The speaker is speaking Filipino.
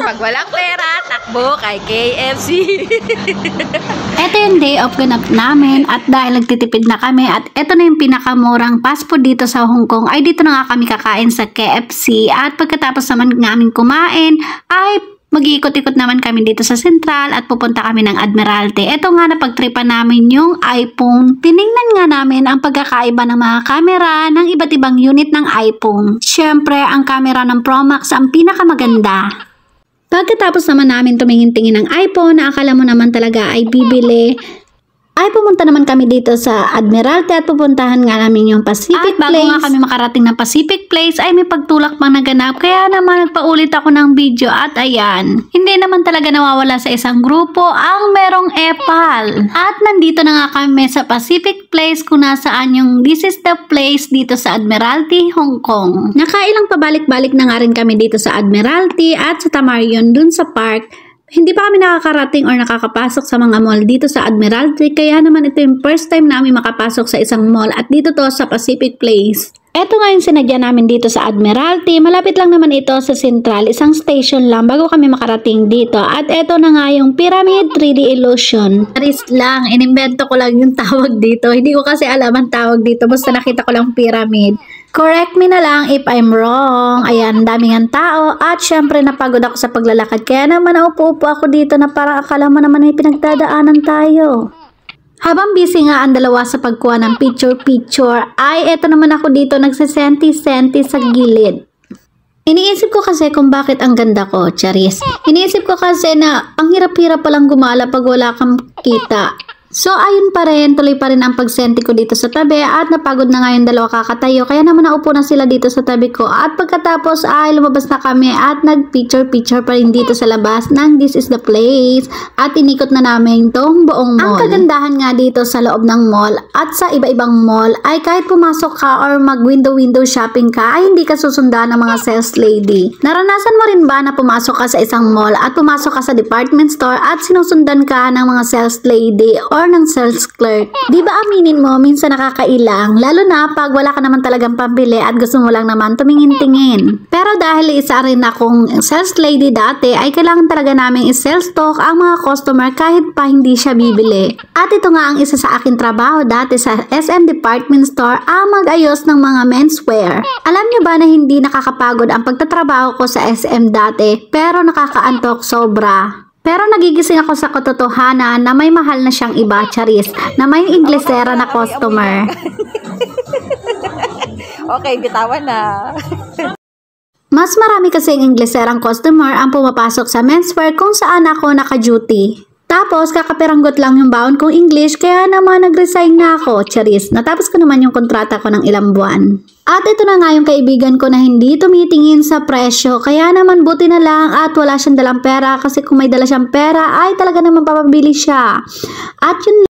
Pag walang pera, takbo kay KFC. Ito yung day off ganap namin at dahil nagtitipid na kami at ito na yung pinakamurang fast food dito sa Hong Kong ay dito na nga kami kakain sa KFC at pagkatapos naman namin kumain ay mag-iikot-ikot naman kami dito sa Central at pupunta kami ng Admiralty. Ito nga napagtripan namin yung iPhone. Tiningnan nga namin ang pagkakaiba ng mga camera ng iba't ibang unit ng iPhone. Siyempre, ang camera ng Pro Max ang pinakamaganda. Pagkatapos naman namin tumingin-tingin ng iPhone na akala mo naman talaga ay bibili, ay pumunta naman kami dito sa Admiralty at pupuntahan nga namin yung Pacific Place. At bago nga kami makarating ng Pacific Place ay may pagtulak pang naganap kaya naman nagpaulit ako ng video at ayan. Hindi naman talaga nawawala sa isang grupo ang merong epal. At nandito na nga kami sa Pacific Place kung nasaan yung this is the place dito sa Admiralty, Hong Kong. Nakailang pabalik-balik na nga rin kami dito sa Admiralty at sa Tamarion dun sa park. Hindi pa kami nakakarating or nakakapasok sa mga mall dito sa Admiralty kaya naman ito yung first time namin makapasok sa isang mall at dito to sa Pacific Place. Ito nga yung sinadya namin dito sa Admiralty. Malapit lang naman ito sa Central. Isang station lang bago kami makarating dito. At ito na nga yung Pyramid 3D Illusion. Charis lang. Inimbento ko lang yung tawag dito. Hindi ko kasi alam ang tawag dito. Basta nakita ko lang pyramid. Correct me na lang if I'm wrong. Ayan, daming ang tao. At syempre napagod ako sa paglalakad. Kaya naman naupo-upo ako dito na parang akala mo naman ay pinagdadaanan tayo. Habang busy nga ang dalawa sa pagkuha ng picture-picture, ay eto naman ako dito nagsisenti-senti sa gilid. Iniisip ko kasi kung bakit ang ganda ko, Charis. Iniisip ko kasi na ang hirap-hirap palang gumala pag wala kang kita. So ayun pa rin, tuloy pa rin ang pagsenti ko dito sa tabi at napagod na nga yung dalawa kakatayo kaya naman naupo na sila dito sa tabi ko at pagkatapos ay lumabas na kami at nag-picture-picture pa rin dito sa labas ng this is the place at inikot na namin tong buong mall. Ang kagandahan nga dito sa loob ng mall at sa iba-ibang mall ay kahit pumasok ka or mag-window shopping ka ay hindi ka susundan ng mga sales lady. Naranasan mo rin ba na pumasok ka sa isang mall at pumasok ka sa department store at sinusundan ka ng mga sales lady or ng sales clerk? Di ba aminin mo, minsan nakakailang, lalo na pag wala ka naman talagang pambili at gusto mo lang naman tumingin-tingin. Pero dahil isa rin akong sales lady dati, ay kailangan talaga namin i-sales talk ang mga customer kahit pa hindi siya bibili. At ito nga ang isa sa akin trabaho dati sa SM Department Store, ang mag-ayos ng mga menswear. Alam niyo ba na hindi nakakapagod ang pagtatrabaho ko sa SM dati, pero nakakaantok sobra. Pero nagigising ako sa katotohanan na may mahal na siyang iba, Charis, na may Inglesera na customer. Okay, bitawan na. Mas marami kasing Ingleserang customer ang pumapasok sa menswear kung saan ako naka-duty. Tapos, kakapiranggot lang yung baon kong English, kaya naman nag-resign na ako, Charis. Natapos ko naman yung kontrata ko ng ilang buwan. At ito na nga yung kaibigan ko na hindi tumitingin sa presyo, kaya naman buti na lang at wala siyang dalang pera kasi kung may dala siyang pera ay talaga naman papabili siya. At yun